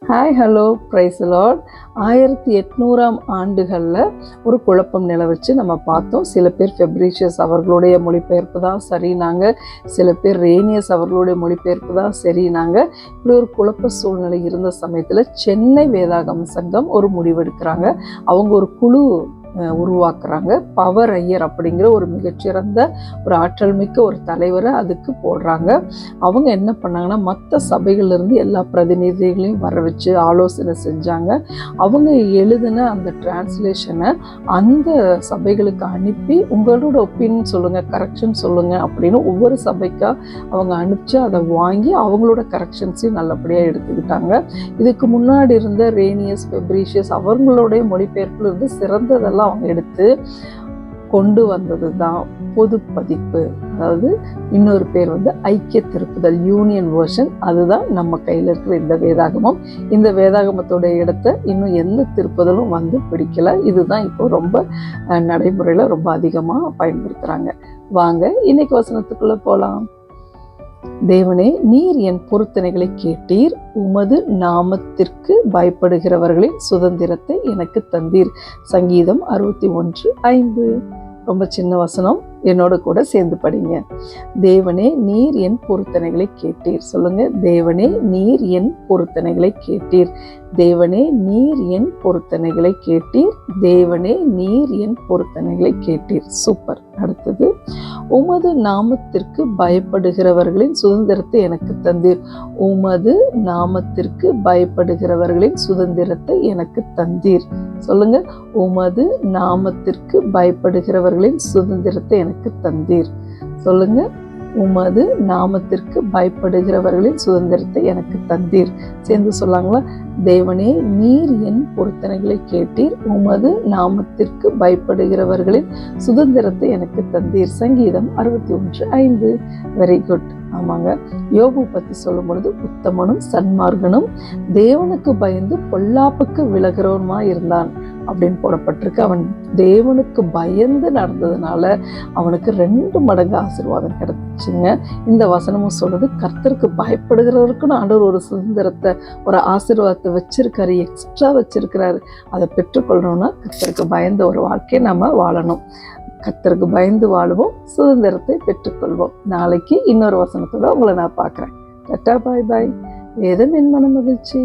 Hi hello praise lord. 1800ஆம் ஆண்டுகளில் ஒரு குழப்பம் நிலவச்சு நம்ம பார்த்தோம். சில பேர் ஃபெப்ரீஷியஸ் அவர்களுடைய மொழிபெயர்ப்பு தான் சரினாங்க, சில பேர் ரேனியஸ் அவர்களுடைய மொழிபெயர்ப்பு தான் சரினாங்க. இப்படி ஒரு குழப்ப சூழ்நிலை இருந்த சமயத்தில் சென்னை வேதாகம சங்கம் ஒரு முடிவெடுக்கிறாங்க. அவங்க ஒரு குழு உருவாக்குறாங்க. பவர் ஐயர் அப்படிங்கிற ஒரு மிகச்சிறந்த ஒரு ஆற்றல் மிக்க ஒரு தலைவரை அதுக்கு போடுறாங்க. அவங்க என்ன பண்ணாங்கன்னா, மற்ற சபைகளிலிருந்து எல்லா பிரதிநிதிகளையும் வர வச்சு ஆலோசனை செஞ்சாங்க. அவங்க எழுதின அந்த டிரான்ஸ்லேஷனை அந்த சபைகளுக்கு அனுப்பி, உங்களோட ஒப்பீனியன் சொல்லுங்கள், கரெக்ஷன் சொல்லுங்கள் அப்படின்னு ஒவ்வொரு சபைக்கா அவங்க அனுப்பிச்சு அதை வாங்கி அவங்களோட கரெக்ஷன்ஸையும் நல்லபடியாக எடுத்துக்கிட்டாங்க. இதுக்கு முன்னாடி இருந்த ரேனியஸ், ஃபெப்ரீஷியஸ் அவங்களுடைய மொழிபெயர்ப்பில் இருந்து சிறந்ததெல்லாம் அவங்க எடுத்து கொண்டு வந்தது தான் பொது பதிப்பு. அதாவது இன்னொரு பேர் ஐக்கிய திருப்புதல், யூனியன் வெர்ஷன். அதுதான் நம்ம கையில் இருக்கிற இந்த வேதாகமம். இந்த வேதாகமத்தோட இடத்த இன்னும் எந்த திருப்புதலும் பிடிக்கல. இதுதான் இப்போ ரொம்ப நடைமுறையில் ரொம்ப அதிகமாக பயன்படுத்துகிறாங்க. வாங்க இன்னைக்கு வசனத்துக்குள்ள போகலாம். தேவனே, நீர் என் பொருத்தனைகளை கேட்டீர், உமது நாமத்திற்கு பயப்படுகிறவர்களின் சுதந்திரத்தை எனக்கு தந்தீர். சங்கீதம் 61:5. ரொம்ப சின்ன வசனம், என்னோட கூட சேர்ந்து படிங்க. தேவனே, நீர் என் பொருத்தனைகளை கேட்டீர். சொல்லுங்க, தேவனே நீர் என் பொருத்தனைகளை கேட்டீர். தேவனே நீர் என் பொருத்தனைகளை கேட்டீர். தேவனே நீர் என் பொருத்தனைகளை கேட்டீர். சூப்பர். அடுத்தது, உமது நாமத்திற்கு பயப்படுகிறவர்களின் சுதந்திரத்தை எனக்கு தந்தீர். உமது நாமத்திற்கு பயப்படுகிறவர்களின் சுதந்திரத்தை எனக்கு தந்தீர். சொல்லுங்க, உமது நாமத்திற்கு பயப்படுகிறவர்களின் சுதந்திரத்தை எனக்கு தந்தீர். சொல்லுங்க, உமது நாமத்திற்கு பயப்படுகிறவர்களின் சுதந்திரத்தை எனக்கு தந்தீர். சேர்ந்து சொல்லாங்களா? தேவனே, நீர் என் பொருத்தனைகளை கேட்டீர், உமது நாமத்திற்கு பயப்படுகிறவர்களின் சுதந்திரத்தை எனக்கு தந்தீர். சங்கீதம் 61:5. Very good. ஆமாங்க, யோபு பற்றி சொல்லும் பொழுது, உத்தமனும் சன்மார்கனும் தேவனுக்கு பயந்து பொல்லாப்புக்கு விலகிறவனுமா இருந்தான் அப்படின்னு போடப்பட்டிருக்கு. அவன் தேவனுக்கு பயந்து நடந்ததுனால அவனுக்கு 2 மடங்கு ஆசீர்வாதம் கிடைச்சுங்க. இந்த வசனமும் சொல்லுது, கர்த்தருக்கு பயப்படுகிறவருக்குன்னு ஆண்டவர் ஒரு சுதந்திரத்தை, ஒரு ஆசீர்வாதத்தை வச்சிருக்காரு, எக்ஸ்ட்ரா வச்சிருக்கிறாரு. அதை பெற்றுக்கொள்ளணும்னா கர்த்தருக்கு பயந்த ஒரு வாழ்க்கையை நம்ம வாழணும். கர்த்தருக்கு பயந்து வாழுவோம், சுதந்திரத்தை பெற்றுக்கொள்வோம். நாளைக்கு இன்னொரு வசனத்தோட உங்களை நான் பார்க்குறேன். டாடா, பாய் பாய். வேதம் என் மன மகிழ்ச்சி.